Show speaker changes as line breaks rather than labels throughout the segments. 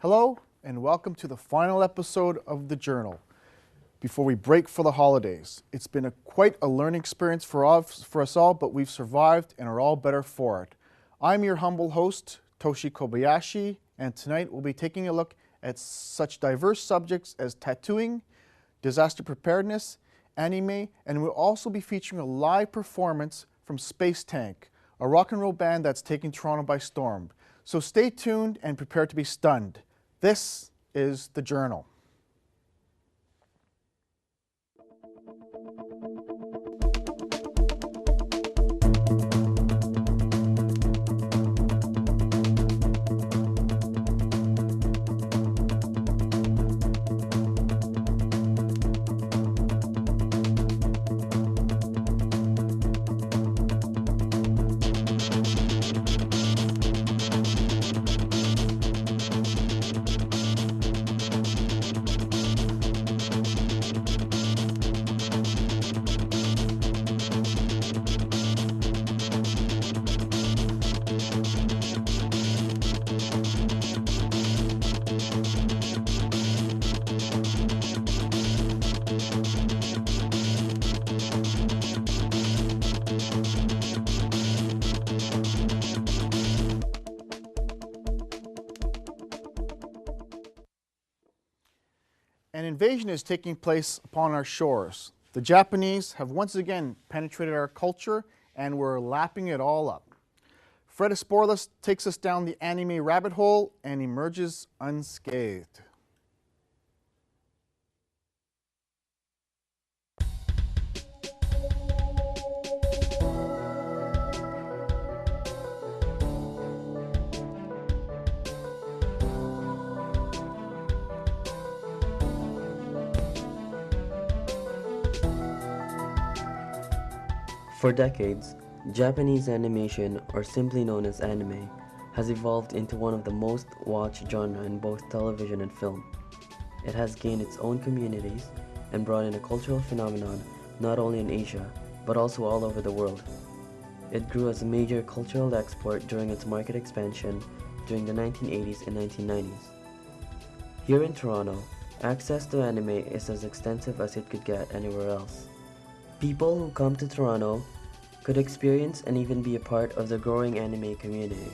Hello, and welcome to the final episode of The Journal before we break for the holidays. It's been quite a learning experience for us all, but we've survived and are all better for it. I'm your humble host, Toshi Kobayashi, and tonight we'll be taking a look at such diverse subjects as tattooing, disaster preparedness, anime, and we'll also be featuring a live performance from Space Tank, a rock and roll band that's taking Toronto by storm. So stay tuned and prepare to be stunned. This is The Journal. An invasion is taking place upon our shores. The Japanese have once again penetrated our culture and we're lapping it all up. Fred Esporlas takes us down the anime rabbit hole and emerges unscathed.
For decades, Japanese animation, or simply known as anime, has evolved into one of the most watched genres in both television and film. It has gained its own communities and brought in a cultural phenomenon not only in Asia, but also all over the world. It grew as a major cultural export during its market expansion during the 1980s and 1990s. Here in Toronto, access to anime is as extensive as it could get anywhere else. People who come to Toronto could experience and even be a part of the growing anime community.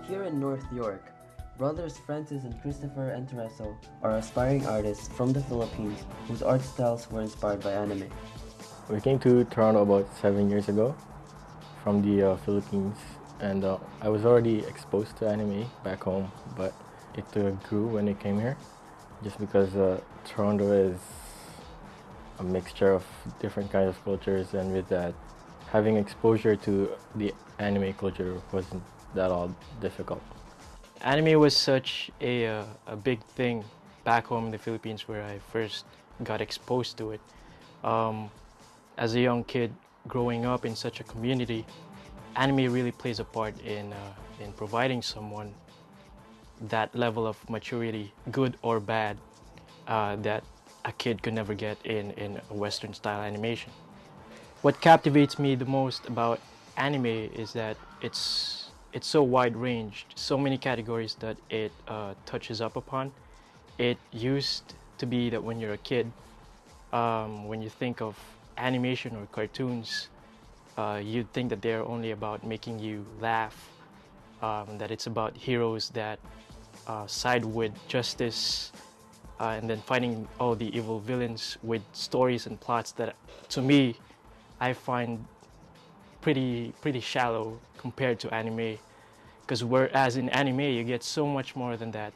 Here in North York, brothers Francis and Christopher Entereso are aspiring artists from the Philippines whose art styles were inspired by anime.
We came to Toronto about 7 years ago from the Philippines, and I was already exposed to anime back home, but it grew when I came here, just because Toronto is a mixture of different kinds of cultures, and with that, having exposure to the anime culture wasn't that all difficult.
Anime was such a big thing back home in the Philippines where I first got exposed to it. As a young kid growing up in such a community, anime really plays a part in providing someone that level of maturity, good or bad, that a kid could never get in a Western style animation. What captivates me the most about anime is that it's so wide-ranged, so many categories that it touches up upon. It used to be that when you're a kid, when you think of animation or cartoons, you'd think that they're only about making you laugh, that it's about heroes that side with justice, and then fighting all the evil villains with stories and plots that, to me, I find pretty shallow compared to anime, because whereas in anime you get so much more than that,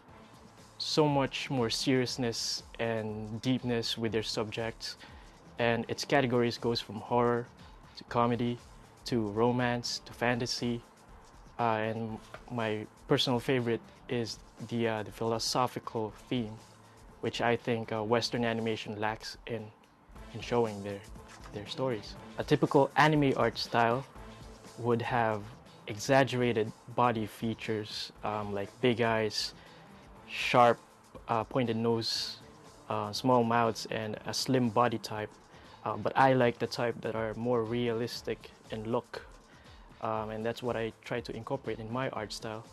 so much more seriousness and deepness with their subjects, and its categories goes from horror to comedy to romance to fantasy, and my personal favorite is the philosophical theme, which I think Western animation lacks in. in showing their stories. A typical anime art style would have exaggerated body features like big eyes, sharp pointed nose, small mouths, and a slim body type. But I like the type that are more realistic in look, and that's what I try to incorporate in my art style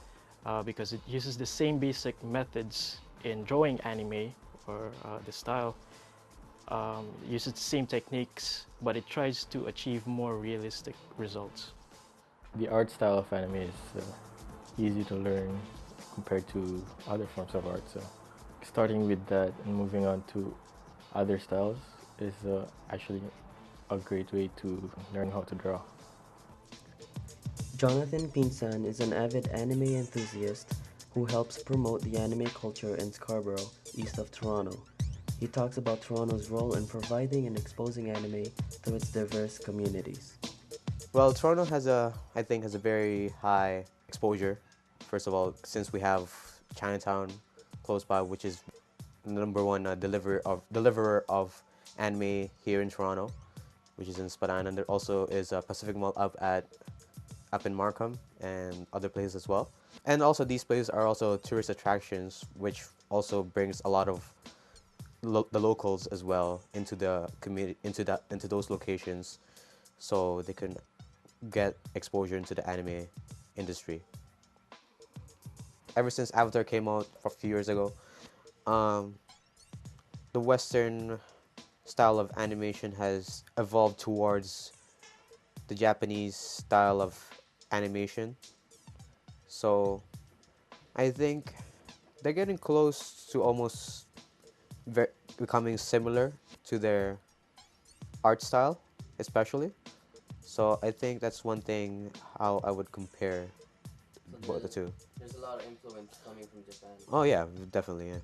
because it uses the same basic methods in drawing anime or the style. Uses the same techniques, but it tries to achieve more realistic results.
The art style of anime is easy to learn compared to other forms of art. So starting with that and moving on to other styles is actually a great way to learn how to draw.
Jonathan Pinsan is an avid anime enthusiast who helps promote the anime culture in Scarborough, east of Toronto. He talks about Toronto's role in providing and exposing anime to its diverse communities.
Well, Toronto I think, has a very high exposure. First of all, since we have Chinatown close by, which is the number one deliverer of anime here in Toronto, which is in Spadina, and there also is a Pacific Mall up in Markham and other places as well. And also these places are also tourist attractions, which also brings a lot of the locals as well into the community, into those locations, so they can get exposure into the anime industry. Ever since Avatar came out a few years ago, the Western style of animation has evolved towards the Japanese style of animation. So I think they're getting close to almost becoming similar to their art style, especially. So I think that's one thing how I would compare both the two.
There's a lot of influence coming from Japan.
Oh yeah, definitely, yeah.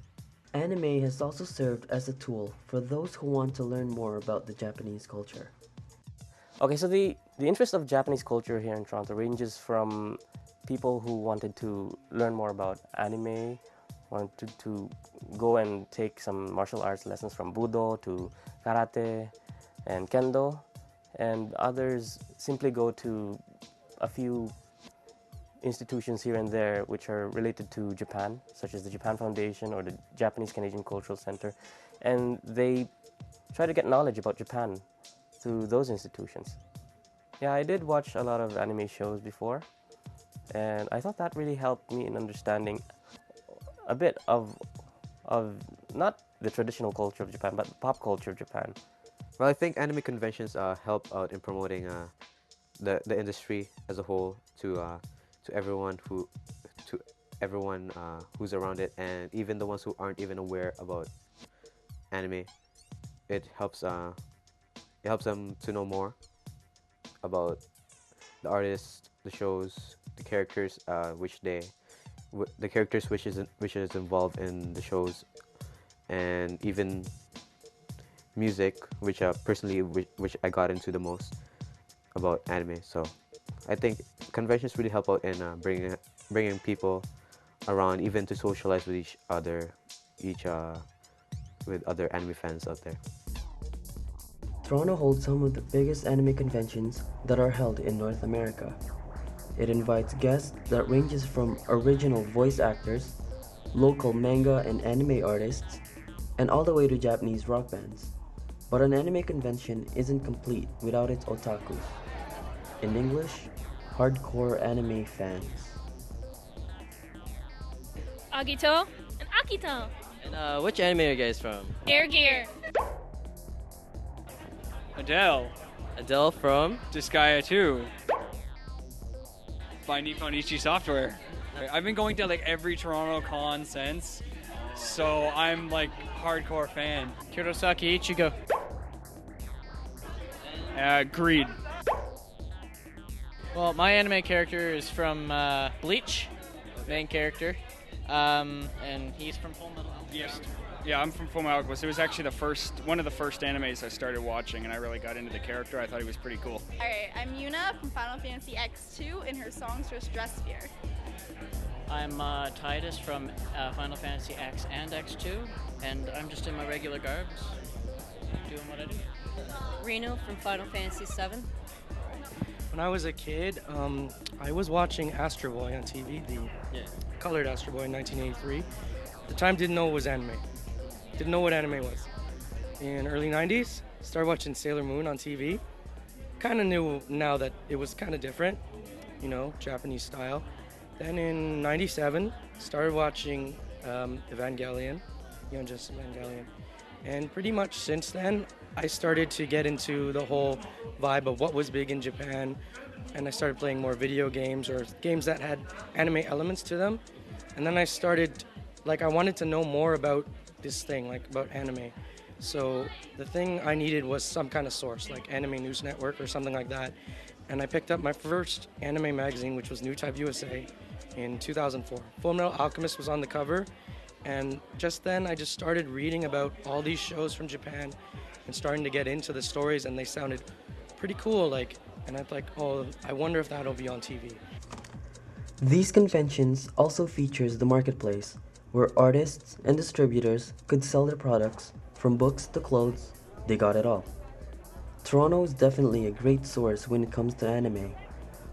Anime has also served as a tool for those who want to learn more about the Japanese culture.
Okay, so the interest of Japanese culture here in Toronto ranges from people who wanted to learn more about anime, wanted to go and take some martial arts lessons from Budo to karate and kendo, and others simply go to a few institutions here and there which are related to Japan, such as the Japan Foundation or the Japanese Canadian Cultural Center, and they try to get knowledge about Japan through those institutions. Yeah, I did watch a lot of anime shows before, and I thought that really helped me in understanding a bit of not the traditional culture of Japan, but the pop culture of Japan.
Well, I think anime conventions help out in promoting the industry as a whole to everyone who's around it, and even the ones who aren't even aware about anime. It helps them to know more about the artists, the shows, the characters which is involved in the shows, and even music, which personally which I got into the most about anime. So I think conventions really help out in bringing people around, even to socialize with each other, with other anime fans out there.
Toronto holds some of the biggest anime conventions that are held in North America. It invites guests that ranges from original voice actors, local manga and anime artists, and all the way to Japanese rock bands. But an anime convention isn't complete without its otaku. In English, hardcore anime fans.
Agito and Akito.
And which anime are you guys from?
Air Gear.
Adele.
Adele from?
Disgaea 2. By Nippon Ichi Software. I've been going to like every Toronto con since, so I'm like hardcore fan.
Kurosaki Ichigo.
Greed.
Well, my anime character is from Bleach, main character, and he's from Full Metal Alchemist.
Yeah, I'm from Fullmetal Alchemist. It was actually one of the first animes I started watching, and I really got into the character. I thought he was pretty cool.
Alright, I'm Yuna from Final Fantasy X2 in her songstress Dress Sphere.
I'm Titus from Final Fantasy X and X2, and I'm just in my regular garbs. doing what I do.
Reno from Final Fantasy VII.
When I was a kid, I was watching Astro Boy on TV, the colored Astro Boy in 1983. At the time, didn't know it was anime. Didn't know what anime was. In early 90s, started watching Sailor Moon on TV. Kind of knew now that it was kind of different, you know, Japanese style. Then in 97, started watching Evangelion, Neon Genesis Evangelion. And pretty much since then, I started to get into the whole vibe of what was big in Japan, and I started playing more video games or games that had anime elements to them. And then I started, I wanted to know more about this thing, about anime. So the thing I needed was some kind of source, like Anime News Network or something like that. And I picked up my first anime magazine, which was New Type USA, in 2004. Fullmetal Alchemist was on the cover, and just then I just started reading about all these shows from Japan and starting to get into the stories, and they sounded pretty cool, and I'm like, oh, I wonder if that'll be on TV.
These conventions also features the marketplace, where artists and distributors could sell their products. From books to clothes, they got it all. Toronto is definitely a great source when it comes to anime.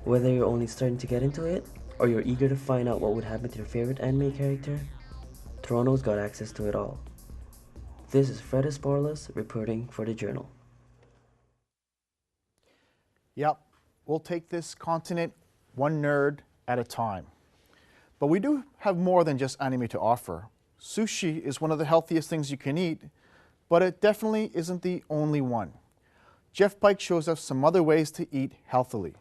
Whether you're only starting to get into it, or you're eager to find out what would happen to your favorite anime character, Toronto's got access to it all. This is Fred Esparlas reporting for the Journal.
Yep, we'll take this continent one nerd at a time. But we do have more than just anime to offer. Sushi is one of the healthiest things you can eat, but it definitely isn't the only one. Jeff Pike shows us some other ways to eat healthily.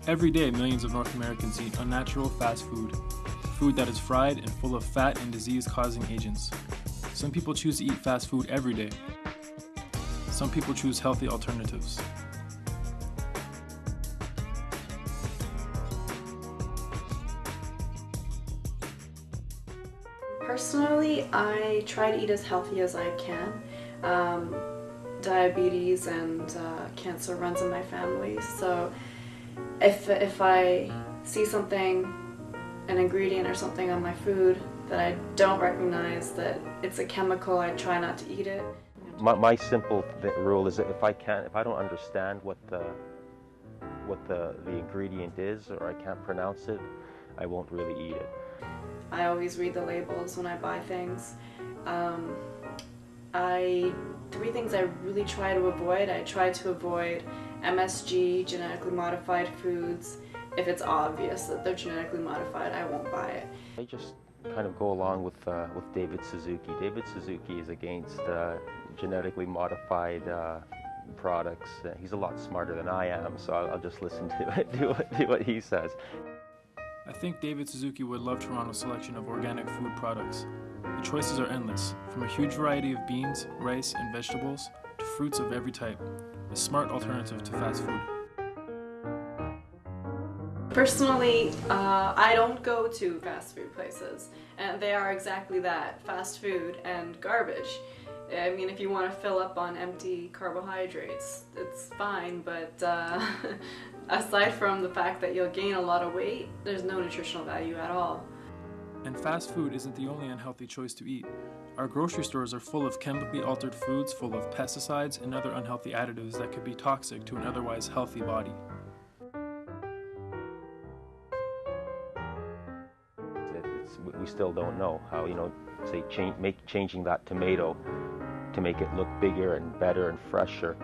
Every day, millions of North Americans eat unnatural fast food, food that is fried and full of fat and disease-causing agents. Some people choose to eat fast food every day. Some people choose healthy alternatives.
Personally, I try to eat as healthy as I can. Diabetes and cancer runs in my family, so if I see something, an ingredient or something on my food that I don't recognize that it's a chemical, I try not to eat it.
My simple rule is that if I don't understand what the ingredient is, or I can't pronounce it, I won't really eat it.
I always read the labels when I buy things. Three things I really try to avoid. I try to avoid MSG, genetically modified foods. If it's obvious that they're genetically modified, I won't buy it.
I just kind of go along with David Suzuki. David Suzuki is against genetically modified products. He's a lot smarter than I am, so I'll just listen to it, do what he says.
I think David Suzuki would love Toronto's selection of organic food products. The choices are endless, from a huge variety of beans, rice, and vegetables, to fruits of every type. A smart alternative to fast food.
Personally, I don't go to fast food places, and they are exactly that, fast food and garbage. I mean, if you want to fill up on empty carbohydrates, it's fine, but aside from the fact that you'll gain a lot of weight, there's no nutritional value at all.
And fast food isn't the only unhealthy choice to eat. Our grocery stores are full of chemically altered foods full of pesticides and other unhealthy additives that could be toxic to an otherwise healthy body.
We still don't know how, say changing that tomato to make it look bigger and better and fresher,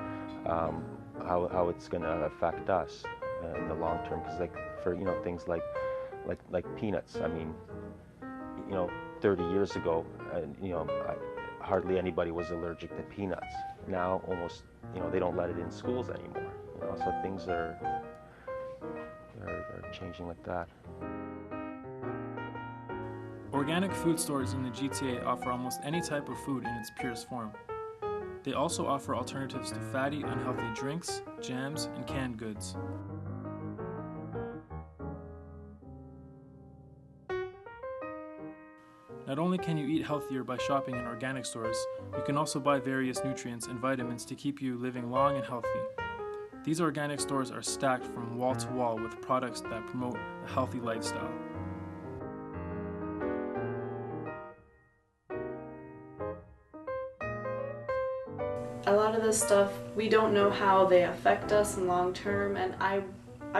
how it's going to affect us in the long term. Because for things like peanuts, I mean, 30 years ago, hardly anybody was allergic to peanuts. Now almost, they don't let it in schools anymore. So things are changing like that.
Organic food stores in the GTA offer almost any type of food in its purest form. They also offer alternatives to fatty, unhealthy drinks, jams, and canned goods. Not only can you eat healthier by shopping in organic stores, you can also buy various nutrients and vitamins to keep you living long and healthy. These organic stores are stacked from wall to wall with products that promote a healthy lifestyle.
A lot of this stuff, we don't know how they affect us in long term, and I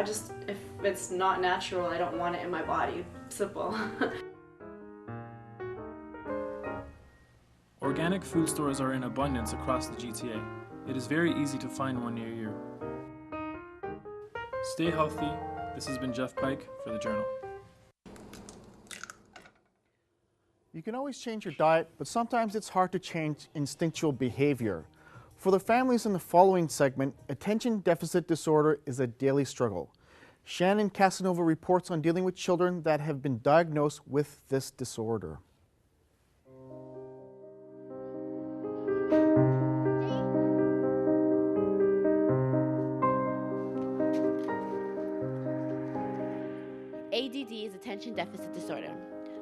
just, if it's not natural, I don't want it in my body. Simple.
Organic food stores are in abundance across the GTA. It is very easy to find one near you. Stay healthy. This has been Jeff Pike for The Journal.
You can always change your diet, but sometimes it's hard to change instinctual behavior. For the families in the following segment, attention deficit disorder is a daily struggle. Shannon Casanova reports on dealing with children that have been diagnosed with this disorder.
ADD is attention deficit disorder.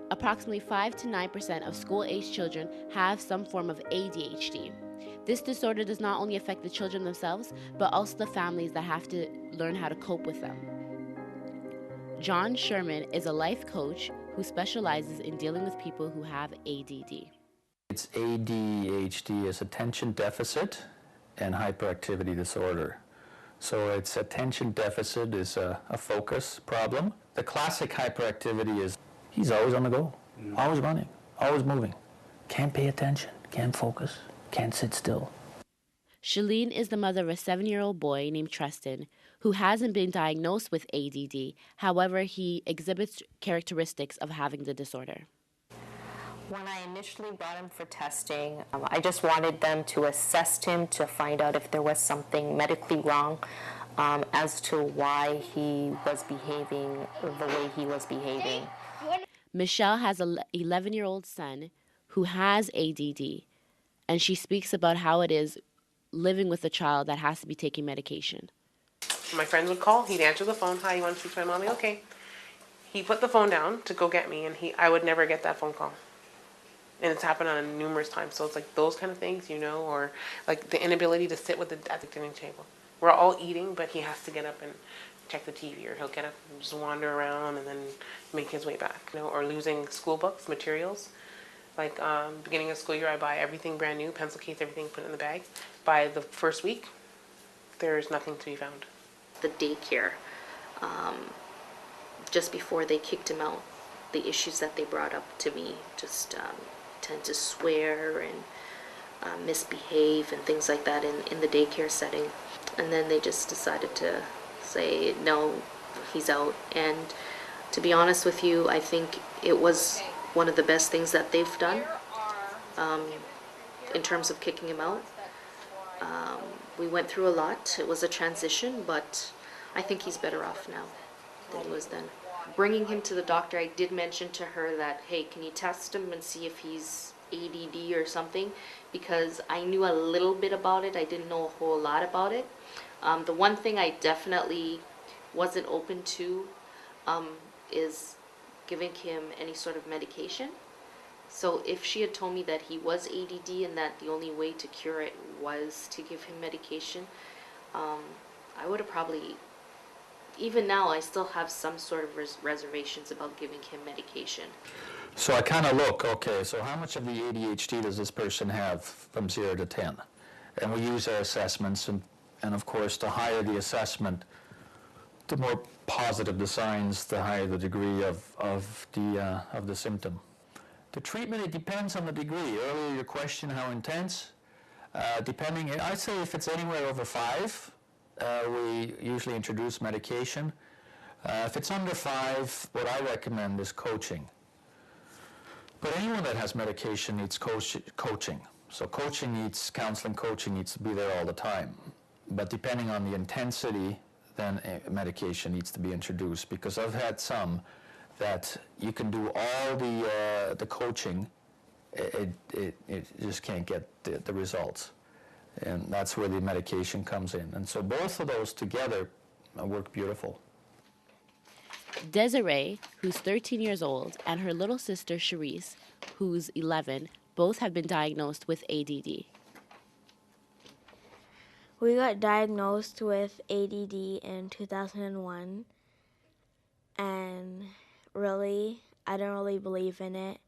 Approximately 5 to 9% of school-aged children have some form of ADHD. This disorder does not only affect the children themselves, but also the families that have to learn how to cope with them. John Sherman is a life coach who specializes in dealing with people who have ADD.
It's ADHD is attention deficit and hyperactivity disorder. So it's attention deficit is a focus problem. The classic hyperactivity is he's always on the go, always running, always moving. Can't pay attention, can't focus, can't sit still.
Shalene is the mother of a 7-year-old boy named Tristan who hasn't been diagnosed with ADD. However, he exhibits characteristics of having the disorder.
When I initially brought him for testing, I just wanted them to assess him to find out if there was something medically wrong as to why he was behaving the way he was behaving.
Michelle has an 11-year-old son who has ADD, and she speaks about how it is living with a child that has to be taking medication.
My friend would call, he'd answer the phone, "Hi, you want to speak to my mommy?" Okay. He put the phone down to go get me, and I would never get that phone call. And it's happened on numerous times. So it's like those kind of things, you know, or like the inability to sit at the dinner table. We're all eating, but he has to get up and check the TV, or he'll get up and just wander around and then make his way back, you know, or losing school books, materials. Like beginning of school year, I buy everything brand new, pencil case, everything, put it in the bag. By the first week, there's nothing to be found.
The daycare, just before they kicked him out, the issues that they brought up to me, just tend to swear and misbehave and things like that in the daycare setting. And then they just decided to say, no, he's out. And to be honest with you, I think it was one of the best things that they've done in terms of kicking him out. We went through a lot. It was a transition, but I think he's better off now than he was then. Bringing him to the doctor, I did mention to her that, hey, can you test him and see if he's ADD or something? Because I knew a little bit about it. I didn't know a whole lot about it. The one thing I definitely wasn't open to is giving him any sort of medication. So if she had told me that he was ADD and that the only way to cure it was to give him medication, I would have probably, even now I still have some sort of reservations about giving him medication.
So I kind of look, okay, so how much of the ADHD does this person have from 0 to 10? And we use our assessments, and of course, the higher the assessment, the more positive the signs, the higher the degree of the symptom. The treatment, it depends on the degree. Earlier, your question, how intense? Depending, I'd say if it's anywhere over 5, we usually introduce medication. If it's under 5, what I recommend is coaching. But anyone that has medication needs coaching. So counseling coaching needs to be there all the time. But depending on the intensity, then medication needs to be introduced, because I've had some that you can do all the coaching, it just can't get the results. And that's where the medication comes in. And so both of those together work beautiful.
Desiree, who's 13 years old, and her little sister, Cherise, who's 11, both have been diagnosed with ADD.
We got diagnosed with ADD in 2001, and really, I don't really believe in it.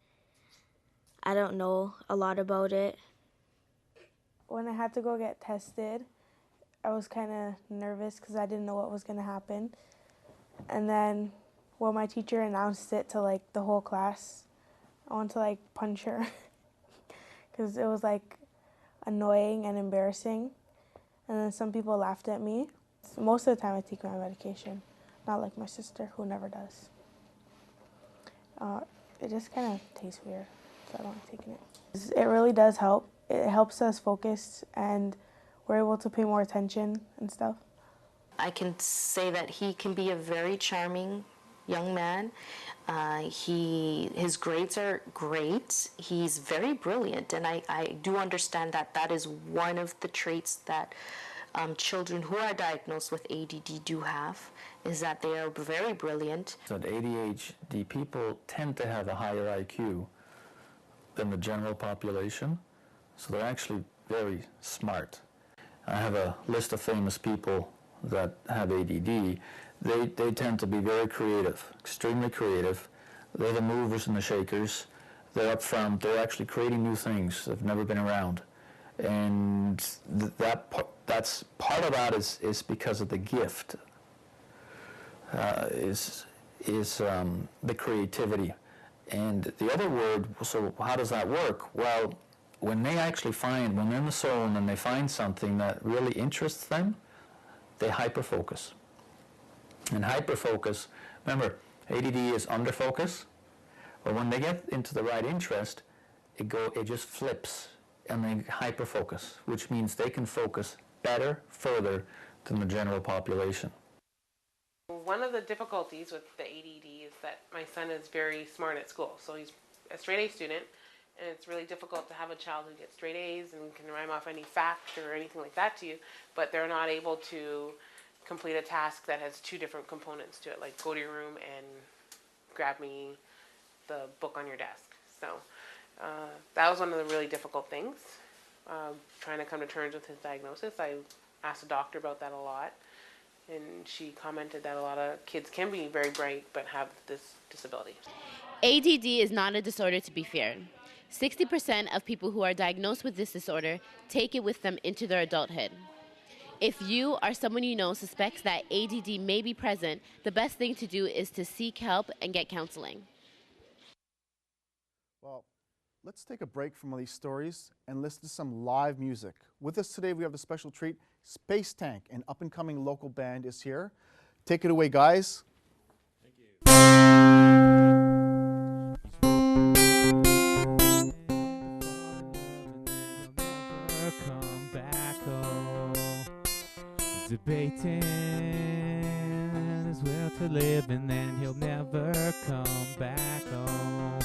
I don't know a lot about it.
When I had to go get tested, I was kind of nervous because I didn't know what was going to happen. And then when my teacher announced it to like the whole class, I wanted to like punch her because it was like annoying and embarrassing. And then some people laughed at me. Most of the time I take my medication, not like my sister who never does. It just kind of tastes weird, so I don't like taking it. It really does help. It helps us focus and we're able to pay more attention and stuff.
I can say that he can be a very charming young man. His grades are great. He's very brilliant, and I do understand that that is one of the traits that children who are diagnosed with ADD do have, is that they are very brilliant.
That ADHD people tend to have a higher IQ than the general population, so they're actually very smart. I have a list of famous people that have ADD. They tend to be very creative, extremely creative. They're the movers and the shakers. They're up front. They're actually creating new things that have never been around. And that's part of that is because of the gift, is the creativity. And the other word, so how does that work? Well, when they actually find, when they're in the zone and they find something that really interests them, they hyperfocus. And hyperfocus, remember, ADD is underfocus, but when they get into the right interest, it just flips and they hyperfocus, which means they can focus better, further than the general population.
One of the difficulties with the ADD is that my son is very smart at school. So he's a straight A student, and it's really difficult to have a child who gets straight A's and can rhyme off any fact or anything like that to you, but they're not able to complete a task that has two different components to it, like go to your room and grab me the book on your desk. So that was one of the really difficult things, trying to come to terms with his diagnosis. I asked the doctor about that a lot, and she commented that a lot of kids can be very bright but have this disability.
ADD is not a disorder to be feared. 60% of people who are diagnosed with this disorder take it with them into their adulthood. If you or someone you know suspects that ADD may be present, the best thing to do is to seek help and get counseling.
Well, let's take a break from all these stories and listen to some live music. With us today, we have the special treat, Space Tank, an up-and-coming local band is here. Take it away, guys.
Come back home, debating his will to live, and then he'll never come back home.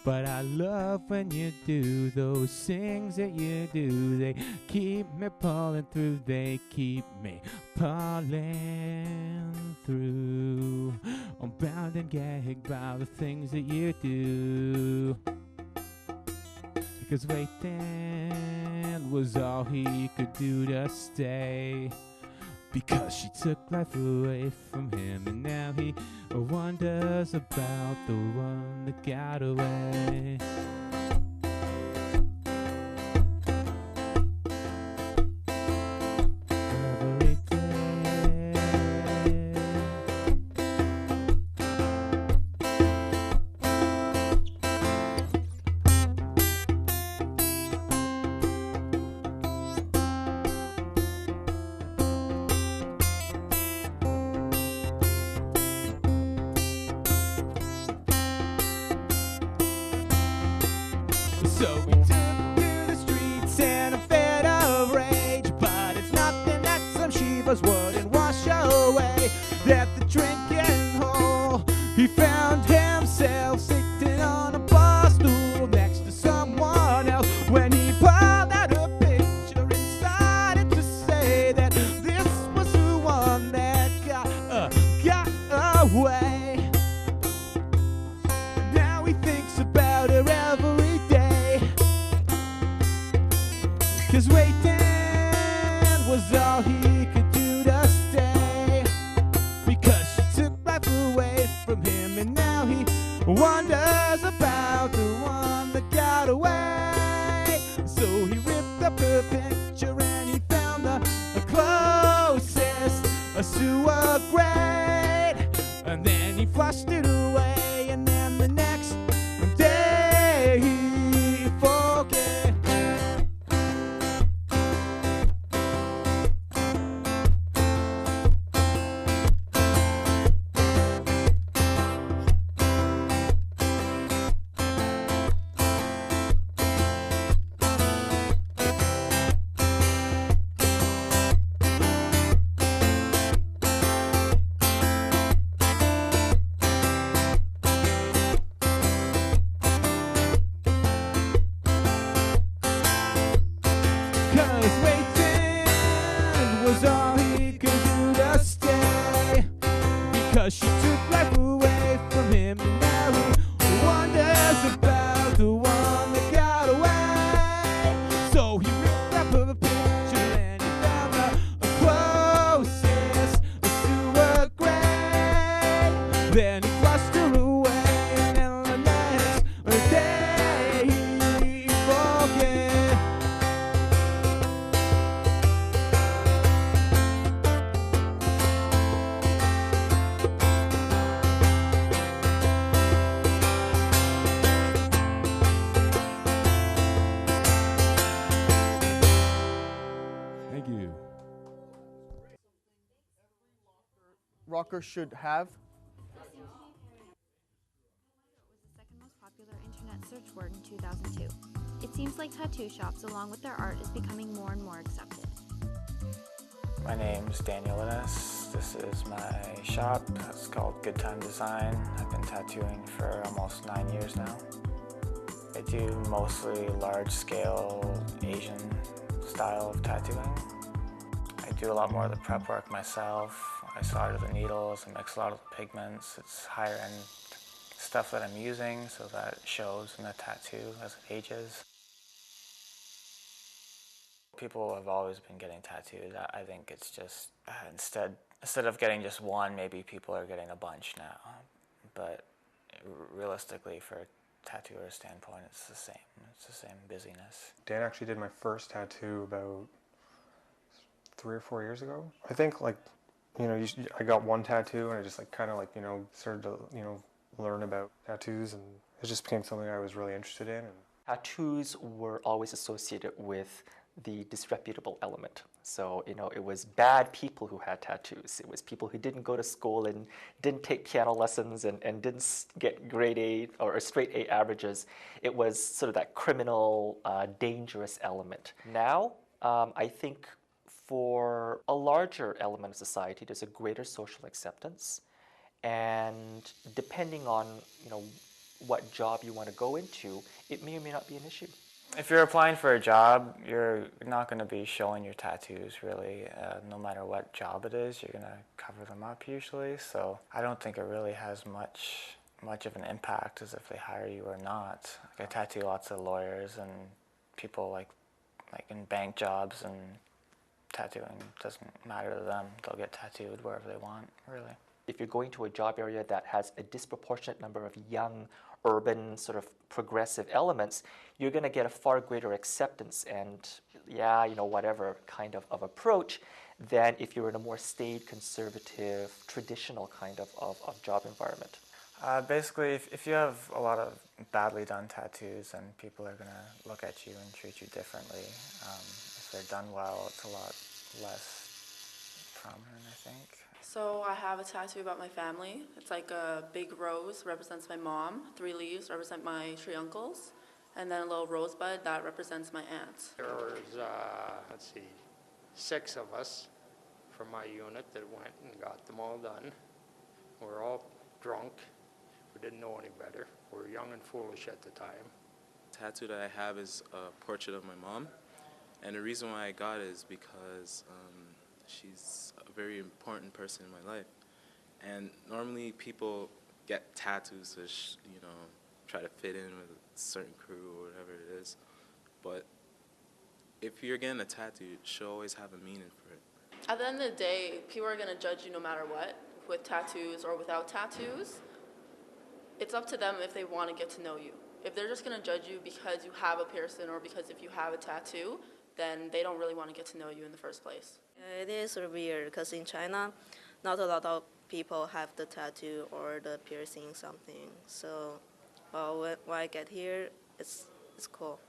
But I love when you do those things that you do. They keep me pulling through. They keep me pulling through. I'm bound and gagged by the things that you do. Because waiting was all he could do to stay. Because she took life away from him, and now he wonders about the one that got away. Every day. So we took to the streets in a fit of rage, but it's nothing that some shivas wouldn't wash away. At the drinking hole, he found himself sitting on a bar stool next to someone else. When he pulled out a picture and started to say that this was the one that got away. Now he thinks about her every day. 'Cause waiting was a picture and he found the closest to a grade. And then he flushed it away, and then the next day he forget. Cause waiting was all he could do to stay. Because she took life away from him, and now he wonders about the one that got away. So he ripped up her picture and he found the closest to a grave. Then he flushed her away, and then the next day he forget. Thank you.
Rocker should have.
Second most popular internet search word in 2002. It seems like tattoo shops, along with their art, is becoming more and more accepted.
My name's Daniel Linus. This is my shop. It's called Good Time Design. I've been tattooing for almost 9 years now. I do mostly large-scale Asian style of tattooing. I do a lot more of the prep work myself. I solder the needles and mix a lot of the pigments. It's higher-end stuff that I'm using, so that it shows in the tattoo as it ages. People have always been getting tattooed. I think it's just, instead of getting just one, maybe people are getting a bunch now. But realistically, for a tattooer standpoint, it's the same. It's the same busyness.
Dan actually did my first tattoo about 3 or 4 years ago. I think, like, you know, I got one tattoo and I just, like, kind of, like, you know, started to, you know, learn about tattoos, and it just became something I was really interested in.
Tattoos were always associated with the disreputable element. So, you know, it was bad people who had tattoos. It was people who didn't go to school and didn't take piano lessons and didn't get grade A or straight A averages. It was sort of that criminal, dangerous element. Now, I think for a larger element of society, there's a greater social acceptance. And depending on, you know, what job you want to go into, it may or may not be an issue.
If you're applying for a job, you're not going to be showing your tattoos, really. No matter what job it is, you're going to cover them up usually. So I don't think it really has much of an impact as if they hire you or not. Like, I tattoo lots of lawyers and people like in bank jobs, and tattooing doesn't matter to them. They'll get tattooed wherever they want, really.
If you're going to a job area that has a disproportionate number of young, urban, sort of progressive elements, you're going to get a far greater acceptance and, yeah, you know, whatever kind of approach than if you're in a more staid, conservative, traditional kind of job environment.
Basically, if you have a lot of badly done tattoos, then people are going to look at you and treat you differently. If they're done well, it's a lot less prominent, I think.
So I have a tattoo about my family. It's like a big rose, represents my mom. 3 leaves represent my 3 uncles. And then a little rosebud, that represents my aunt.
There was, 6 of us from my unit that went and got them all done. We were all drunk. We didn't know any better. We were young and foolish at the time.
The tattoo that I have is a portrait of my mom. And the reason why I got it is because she's a very important person in my life. And normally people get tattoos to, try to fit in with a certain crew or whatever it is. But if you're getting a tattoo, it should always have a meaning for it.
At the end of the day, people are going to judge you no matter what, with tattoos or without tattoos. It's up to them if they want to get to know you. If they're just going to judge you because you have a piercing or because if you have a tattoo,
then they don't really want to get to know you in the first place.
It is weird because in China, not a lot of people have the tattoo or the piercing something. So when I get here, it's cool.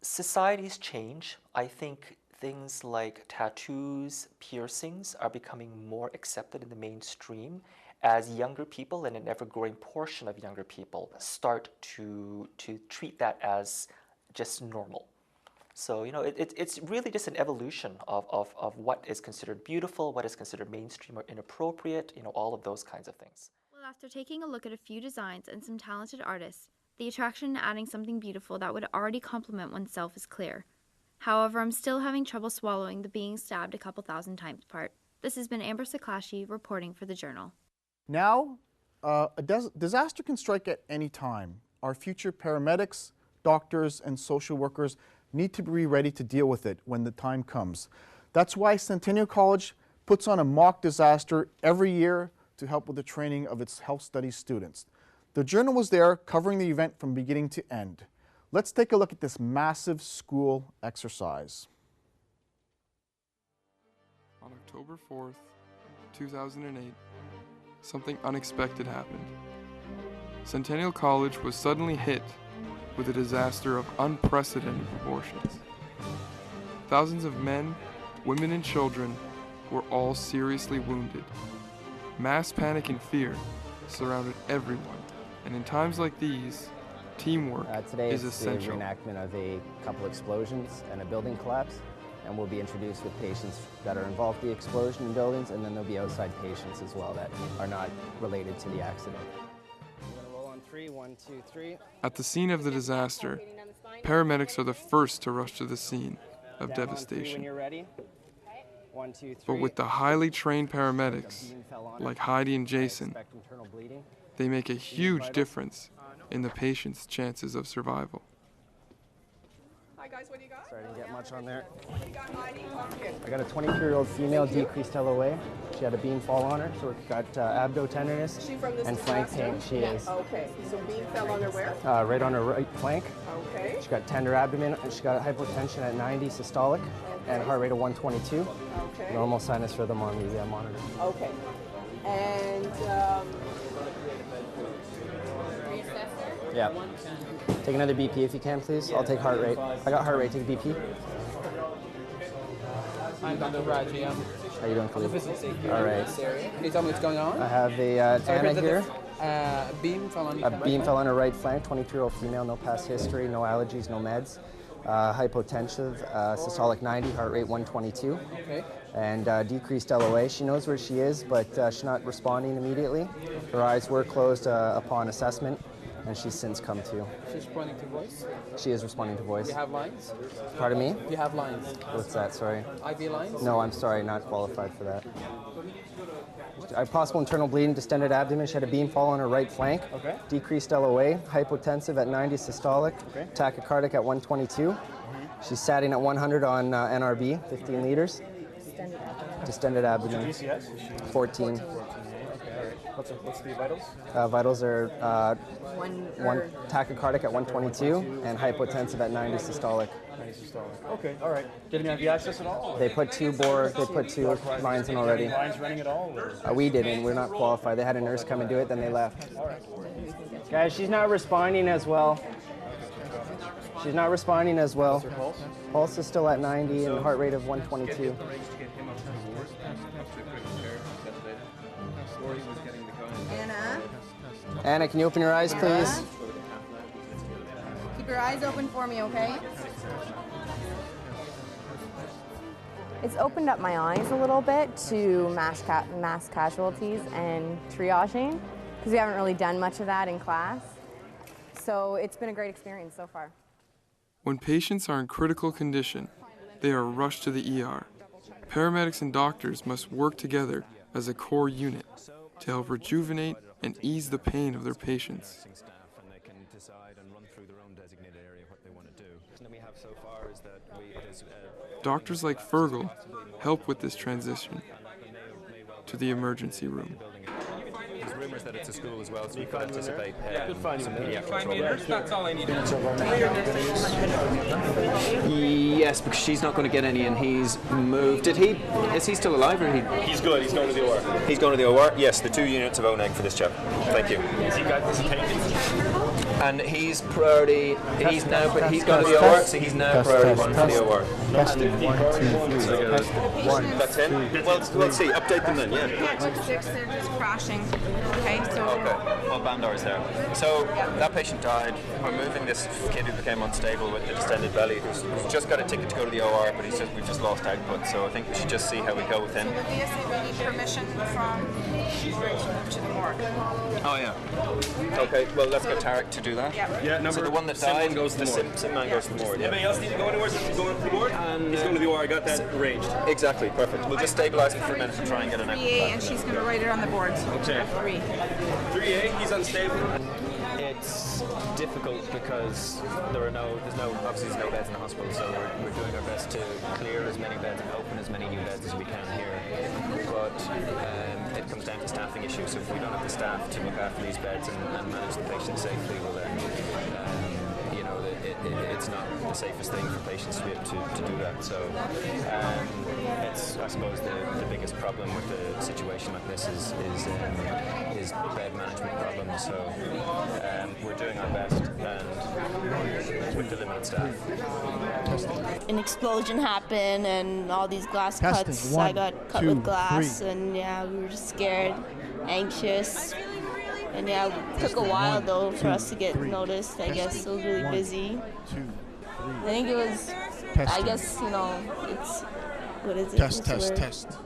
Societies change. I think things like tattoos, piercings are becoming more accepted in the mainstream as younger people and an ever-growing portion of younger people start to treat that as just normal. So, it's really just an evolution of what is considered beautiful, what is considered mainstream or inappropriate, all of those kinds of things.
Well, after taking a look at a few designs and some talented artists, the attraction in adding something beautiful that would already complement oneself is clear. However, I'm still having trouble swallowing the being stabbed a couple thousand times part. This has been Amber Saklashi reporting for the Journal.
Now, a disaster can strike at any time. Our future paramedics, doctors, and social workers need to be ready to deal with it when the time comes. That's why Centennial College puts on a mock disaster every year to help with the training of its health studies students. The Journal was there covering the event from beginning to end. Let's take a look at this massive school exercise.
On October 4th, 2008, something unexpected happened. Centennial College was suddenly hit with a disaster of unprecedented proportions. Thousands of men, women, and children were all seriously wounded. Mass panic and fear surrounded everyone, and in times like these, teamwork
today
is
is
essential.
the reenactment of a couple explosions and a building collapse, and we'll be introduced with patients that are involved in the explosion in buildings, and then there'll be outside patients as well that are not related to the accident. We're gonna roll on 3, 1, 2, 3.
At the scene of the disaster, paramedics are the first to rush to the scene of
Down on 3 when
devastation.
you're ready. 1, 2, 3.
But with the highly trained paramedics, like Heidi and Jason,
Expect internal bleeding.
they make a huge difference in the patient's chances of survival.
Hi guys, what do you got? Sorry, I didn't get much on there. I got a 23-year-old female, decreased LOA. She had a beam fall on her, so we've got abdo tenderness and flank pain. She is.
Okay, so beam fell on her where?
Right on her right flank.
Okay.
She got tender abdomen, and she got hypotension at 90 systolic, and heart rate of 122.
Okay.
Normal sinus rhythm on the monitor.
Okay. And
Yeah. Take another BP if you can, please. I'll take heart rate. I got heart rate. Take BP.
I'm Dr. Raji. I'm
How you doing,
on the
Khalid?
visit here.
All right.
In this area. Can you tell me what's going on?
I have a Anna here.
A beam fell on
A beam fell on her right flank. 23-year-old female, no past history, no allergies, no meds. Hypotensive, systolic 90, heart rate 122.
Okay.
And decreased LOA. She knows where she is, but she's not responding immediately. Her eyes were closed upon assessment, and she's since come to.
She's responding to voice.
She is responding to voice.
Do you have lines?
Pardon me?
Do you have lines?
What's that? Sorry.
IV lines?
No, I'm sorry, not qualified for that. Possible internal bleeding, distended abdomen. She had a beam fall on her right flank.
Okay.
Decreased LOA, hypotensive at 90 systolic,
Okay.
tachycardic at 122. She's satting at 100 on NRB, 15 liters. Distended abdomen.
GCS?
14.
What's the vitals?
Vitals are
One
tachycardic at 122 and hypotensive at 90 systolic.
Okay, all right. Did any IV access at all?
They put two lines in already.
Lines running at all? Or?
We didn't. We're not qualified. They had a nurse come and do it, then they left.
All right.
Guys, she's not responding as well. She's not responding as well.
What's her pulse?
Pulse is still at 90 and heart rate of 122.
Anna,
Anna, can you open your eyes, please?
keep your eyes open for me, okay?
It's opened up my eyes a little bit to mass casualties and triaging, because we haven't really done much of that in class. So it's been a great experience so far.
When patients are in critical condition, they are rushed to the ER. Paramedics and doctors must work together as a core unit to help rejuvenate and ease the pain of their patients. Doctors like Fergal help with this transition to the emergency room.
there's rumours that it's a school as well, so we could anticipate
Yeah.
some pediatric
That's, that's all I need.
Yes, because she's not going to get any, and he's moved. Is he still alive, or
He's good. He's going to the OR. He's going to the OR. Yes, the 2 units of O-neg for this chap. Thank you.
Is he taken? And he's priority. He's going to the OR, so he's now priority 1 for the OR.
Testing. 1, 2, 3.
Testing. 1. That's him. Well, let's see. Update them then. Yeah.
Pediatric 6, they're just crashing. Okay, so.
Okay. Well, Bandar is there. So that patient died. We're moving this kid who became unstable with the distended belly, who's just got a ticket to go to the OR, but we've just lost output. So I think we should just see how we go with him.
The BSA, we need permission from to the morgue.
Oh yeah. Okay. Well, let's get Tarek to do that.
Yeah.
So the one that died goes to the morgue. Sim man goes to the morgue. Yeah. Anybody else need to go anywhere? He's going to the morgue. He's going to the OR. I got that arranged. Exactly. Perfect. We'll just stabilise him for a minute and try and get an
3A, and she's going to write it on the board.
Okay. 3A. He's unstable.
It's difficult because there's no beds in the hospital, so we're doing our best to clear as many beds and open as many new beds as we can here. But it comes down to staffing issues. So if we don't have the staff to look after these beds and manage the patients safely, well then, it's not the safest thing for patients to be able to do that. So it's, I suppose, the biggest problem with a situation like this is bed management problems. So we're doing our best and with the limited staff.
An explosion happened and all these glass
Testing.
cuts.
1,
I got cut
2,
with glass,
3.
and yeah, we were just scared, anxious. And yeah, it took a while though for us to get noticed. I guess it was really busy.
2, 3.
I think it was, I guess, it's, what is it?
Test.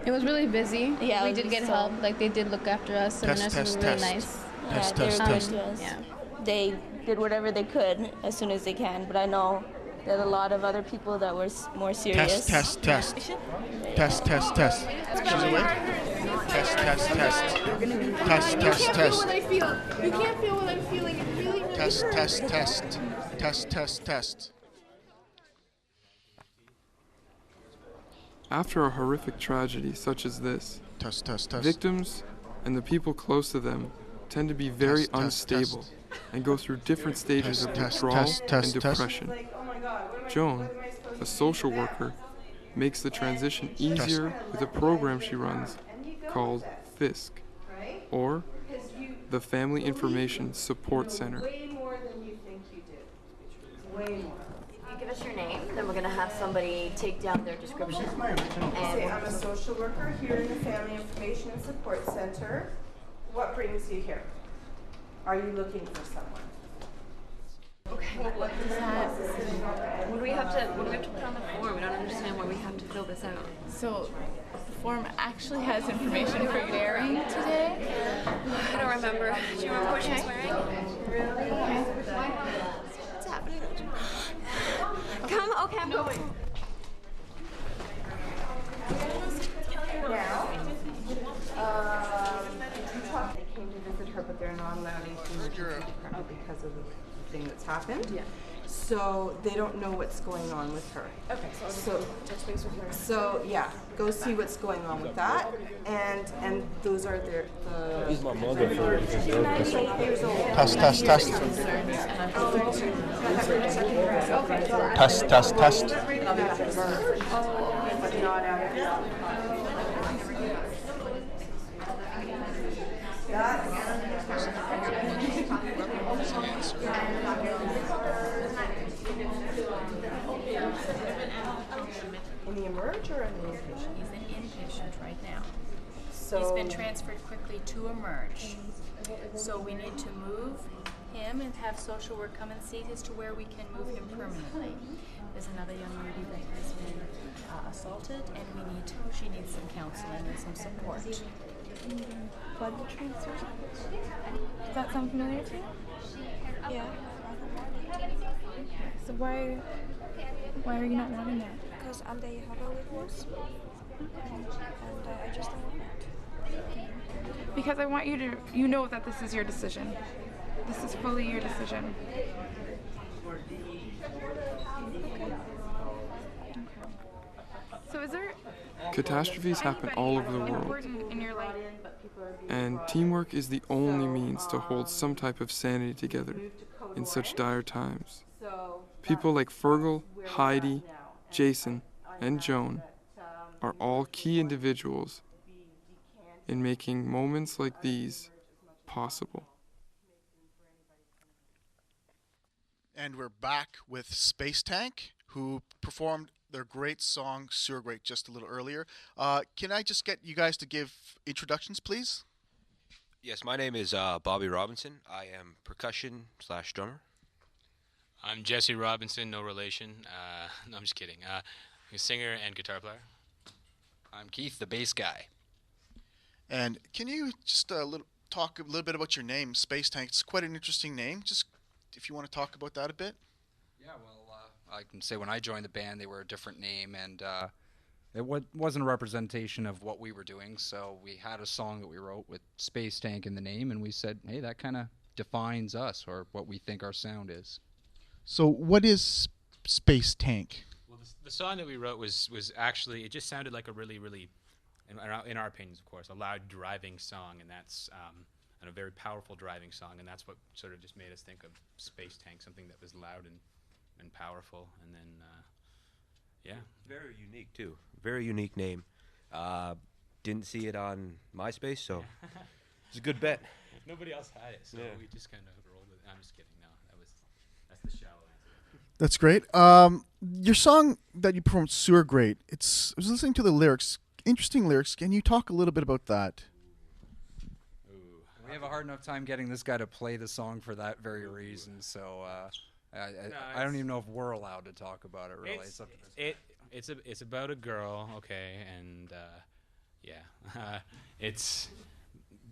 It was really busy.
Yeah,
we did get help. Like, they did look after us, and the nurses were really nice.
Yeah, they were good to us. Yeah. They did whatever they could as soon as they can, but I know that a lot of other people that were more serious.
Test. She's awake. Test.
You can't feel what I feel. You can't feel what I'm feeling. It really
Test.
After a horrific tragedy such as this, victims and the people close to them tend to be very unstable and go through different stages of withdrawal and depression. Joan, a social worker, makes the transition easier with a program she runs called FISC, or the Family Information Support Center.
Way more than you think you do. Way more.
You give us your name, then we're going to have somebody take down their description.
Say, I'm a social worker here in the Family Information and Support Center. What brings you here? Are you looking for someone?
Okay, what does that, what do we have to put on the form? We don't understand why we have to fill this out.
So, the form actually has information for wearing today.
I don't remember. Do you remember what she was wearing?
Really?
What's happening? Come, okay, I'm going.
Now, they came to visit her, but they're not allowed into the emergency department because of the thing that's happened. Yeah. So they don't know what's going on with her. Okay, so touch base with her. So yeah, go see what's going on with that, and those are the.
He's my mother.
She's 98 years old.
Test.
In the emerge or in the inpatient?
He's an inpatient right now.
So
he's been transferred quickly to emerge. So we need to move him and have social work come and see as to where we can move him permanently. There's another young lady that has been assaulted, and she needs some counseling and some support.
Blood transfusion? Does that sound familiar to you? Yeah. So why are you not wanting that?
Because they have a divorce, and I just don't want it.
Because I want you to, know that this is your decision. This is fully your decision. So is there...
Catastrophes happen all over the world.
important in your life
And teamwork is the only means to hold some type of sanity together in such dire times. People like Fergal, Heidi, Jason, and Joan are all key individuals in making moments like these possible.
And we're back with Space Tank, who performed their great song Sewer Grate just a little earlier. Can I just get you guys to give introductions, please?
Yes, my name is Bobby Robinson. I am percussion/drummer.
I'm Jesse Robinson, no relation. No, I'm just kidding. I'm a singer and guitar player.
I'm Keith, the bass guy.
And can you just talk a little bit about your name, Space Tank? It's quite an interesting name. Just if you want to talk about that a bit.
Yeah, well, I can say when I joined the band, they were a different name, and it wasn't a representation of what we were doing, so we had a song that we wrote with Space Tank in the name, and we said, hey, that kind of defines us, or what we think our sound is.
So what is Space Tank?
Well, the song that we wrote was actually, it just sounded like a really, really, in our opinions, of course, a loud driving song, and that's and a very powerful driving song, and that's what sort of just made us think of Space Tank, something that was loud and powerful, and then, yeah.
Very unique, too. Very unique name. Didn't see it on MySpace, so it's a good bet.
Nobody else had it, so we just kind of rolled with it. I'm just kidding. No, that's the shallow answer.
That's great. Your song that you performed, Sewer Grate, I was listening to the lyrics. Interesting lyrics. Can you talk a little bit about that?
We have a hard enough time getting this guy to play the song for that very reason, so I don't even know if we're allowed to talk about it, really. It's up to this guy.
It's about a girl, okay, and yeah, it's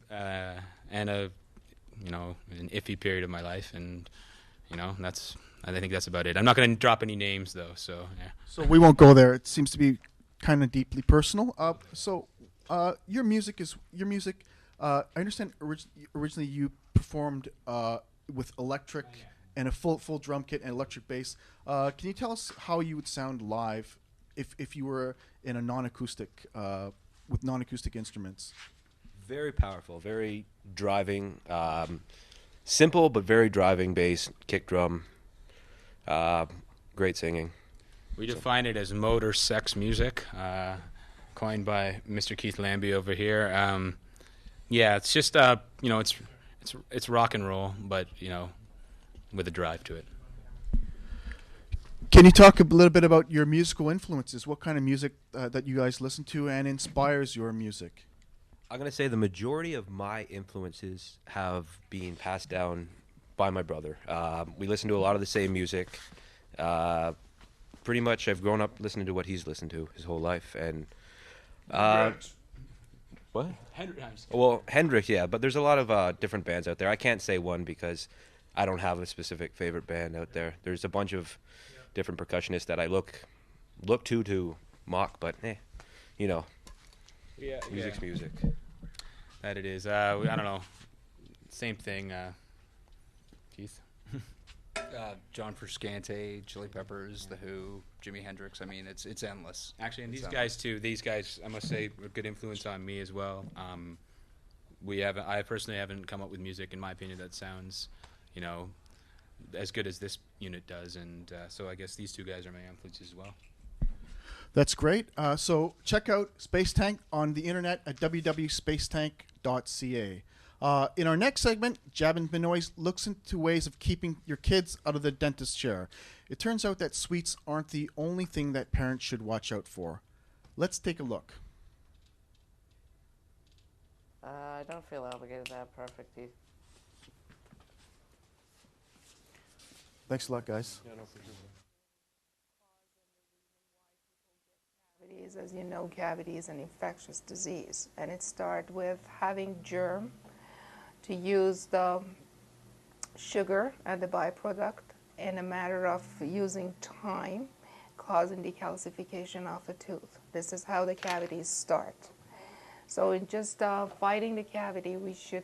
and an iffy period of my life, and I think that's about it. I'm not going to drop any names though, so yeah.
So we won't go there. It seems to be kind of deeply personal. Your music. I understand originally you performed with electric and a full drum kit and electric bass. Can you tell us how you would sound live if you were in a non-acoustic with non-acoustic instruments?
Very powerful, very driving, simple but very driving bass, kick drum, great singing.
We define it as motor sex music, coined by Mr. Keith Lambie over here. Yeah, it's just it's rock and roll, but with a drive to it.
Can you talk a little bit about your musical influences? What kind of music that you guys listen to and inspires your music?
I'm going to say the majority of my influences have been passed down by my brother. We listen to a lot of the same music. Pretty much I've grown up listening to what he's listened to his whole life. And what? Hendrix, yeah, but there's a lot of different bands out there. I can't say one because I don't have a specific favorite band out there. There's a bunch of different percussionists that I look to mock, but music's music.
That it is. I don't know. Same thing, Keith.
John Frusciante, Chili Peppers, The Who, Jimi Hendrix. I mean, it's endless.
Actually, and these guys too. These guys, I must say, were a good influence on me as well. I personally haven't come up with music, in my opinion, that sounds, as good as this unit does, and so I guess these two guys are my influences as well.
That's great. So check out Space Tank on the internet at www.spacetank.ca. In our next segment, Jabin Benoist looks into ways of keeping your kids out of the dentist chair. It turns out that sweets aren't the only thing that parents should watch out for. Let's take a look.
I don't feel obligated to have perfect teeth.
Thanks a lot, guys.
Yeah, no, for sure.
Cavities, as you know, cavity is an infectious disease, and it starts with having germ, to use the sugar and the byproduct in a matter of using time, causing decalcification of a tooth. This is how the cavities start. So in just fighting the cavity, we should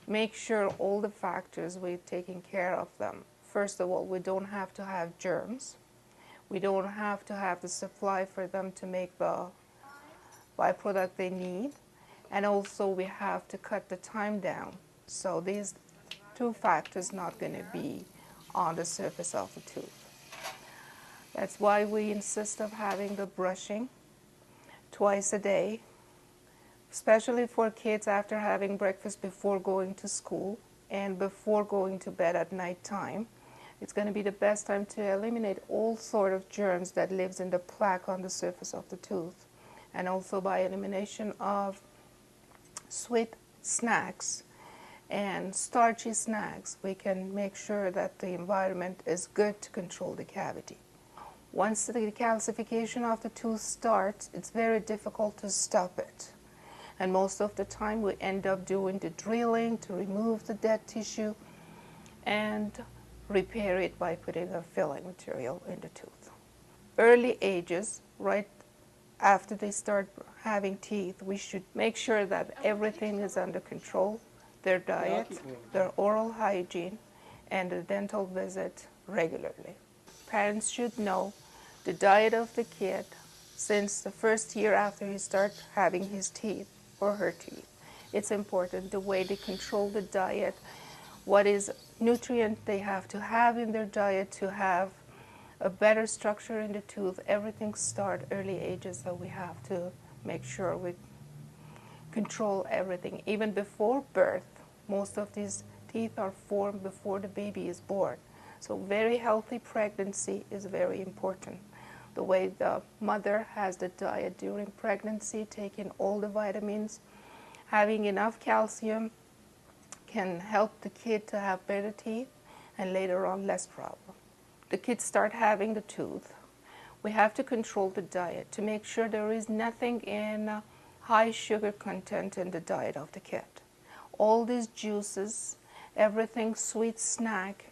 make sure all the factors we're taking care of them. First of all, we don't have to have germs. We don't have to have the supply for them to make the byproduct they need. And also we have to cut the time down. So these two factors not going to be on the surface of the tooth. That's why we insist of having the brushing twice a day, especially for kids after having breakfast before going to school and before going to bed at night time. It's going to be the best time to eliminate all sort of germs that lives in the plaque on the surface of the tooth. And also by elimination of sweet snacks and starchy snacks, we can make sure that the environment is good to control the cavity. Once the calcification of the tooth starts, it's very difficult to stop it. And most of the time we end up doing the drilling to remove the dead tissue and repair it by putting a filling material in the tooth. Early ages, right after they start having teeth, we should make sure that everything is under control, their diet, their oral hygiene, and the dental visit regularly. Parents should know the diet of the kid since the first year after he starts having his teeth or her teeth. It's important the way they control the diet, what is nutrient they have to have in their diet to have a better structure in the tooth. Everything starts early ages, so we have to make sure we control everything. Even before birth, most of these teeth are formed before the baby is born. So very healthy pregnancy is very important. The way the mother has the diet during pregnancy, taking all the vitamins, having enough calcium can help the kid to have better teeth and later on less problem. The kids start having the tooth. We have to control the diet to make sure there is nothing in high sugar content in the diet of the kid. All these juices, everything sweet snack,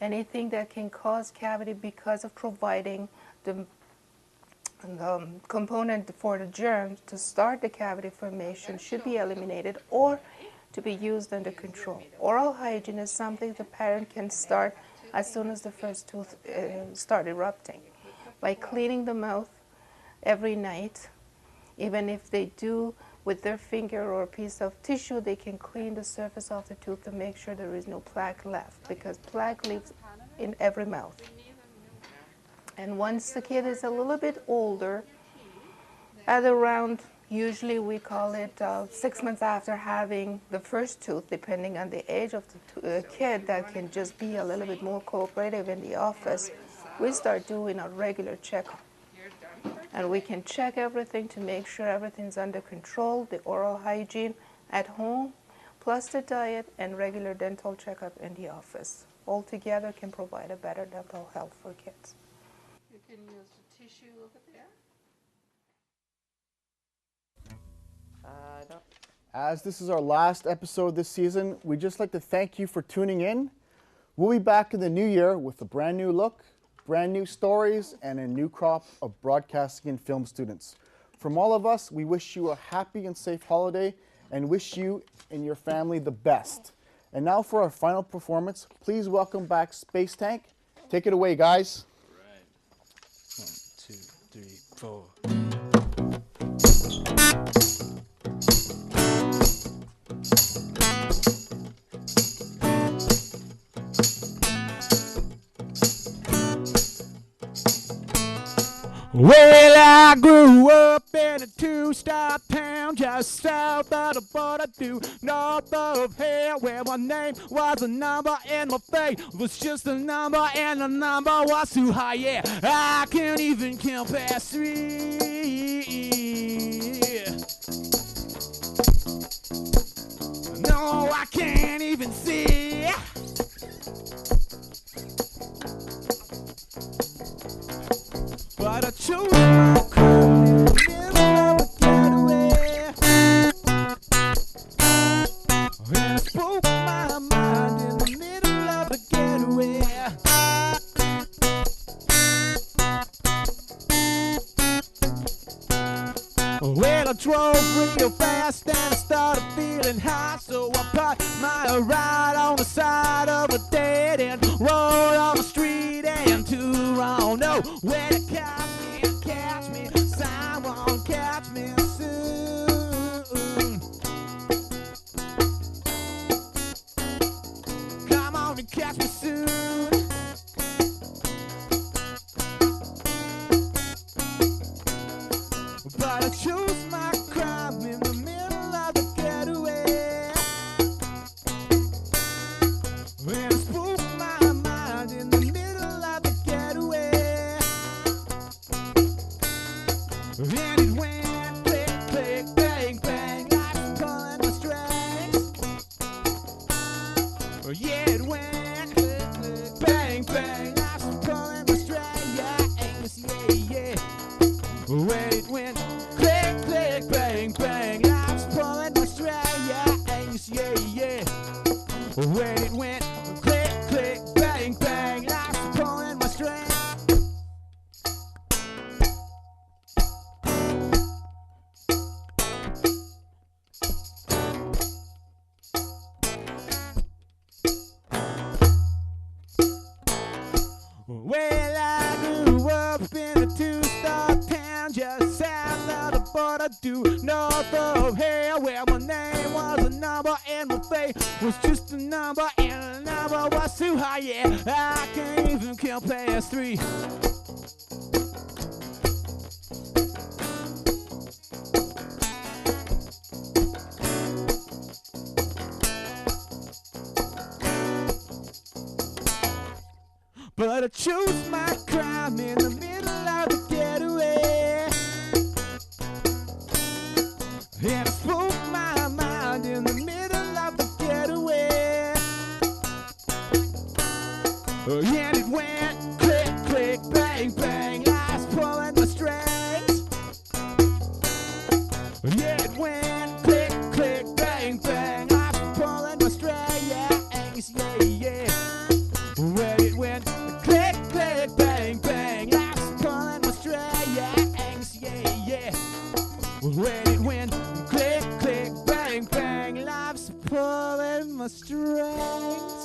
anything that can cause cavity because of providing the component for the germs to start the cavity formation should be eliminated or to be used under control. Oral hygiene is something the parent can start as soon as the first tooth start erupting. By cleaning the mouth every night, even if they do with their finger or a piece of tissue, they can clean the surface of the tooth to make sure there is no plaque left, because plaque lives in every mouth. And once the kid is a little bit older, at around, usually we call it 6 months after having the first tooth, depending on the age of the kid that can just be a little bit more cooperative in the office, we start doing a regular checkup. And we can check everything to make sure everything's under control, the oral hygiene at home, plus the diet and regular dental checkup in the office. All together can provide a better dental health for kids. You can use the tissue over there.
As this is our last episode this season, we'd just like to thank you for tuning in. We'll be back in the new year with a brand new look, brand new stories, and a new crop of broadcasting and film students. From all of us, we wish you a happy and safe holiday and wish you and your family the best. And now for our final performance, please welcome back Space Tank. Take it away, guys.
All right. 1, 2, 3, 4. Well, I grew up in a two-star town just south of the border due north of here, where my name was a number and my fate was just a number and the number was too high. Yeah, I can't even count past 3. No, I can't even see. But I chose my cold in the middle of a getaway, and I spoke my mind in the middle of a getaway. Well, I drove real fast and I started feeling high, so I parked my ride on the side of a dead end road on the street and to I know where the cops can't catch me, someone catch me soon. angus, yeah, yeah. When it went click, click, bang, bang, life's pulling my string. Well, I grew up in a two-star town just south of the border due north of here, where my name was a number and my face was just a number, and the number was too high, yeah, I can't even count past 3. But I chose my crime in the middle of the getaway, and I spoke my mind in the middle of the getaway, and it went click, click, bang, bang, I was pulling my strings. Yeah, it went click, click, bang, bang, I was pulling my strings. Yeah, Angus, yeah, yeah. When it went click, click, bang, bang, life's pulling my string, yeah, Angus, yeah, yeah. When it went click, click, bang, bang, life's pulling my strings.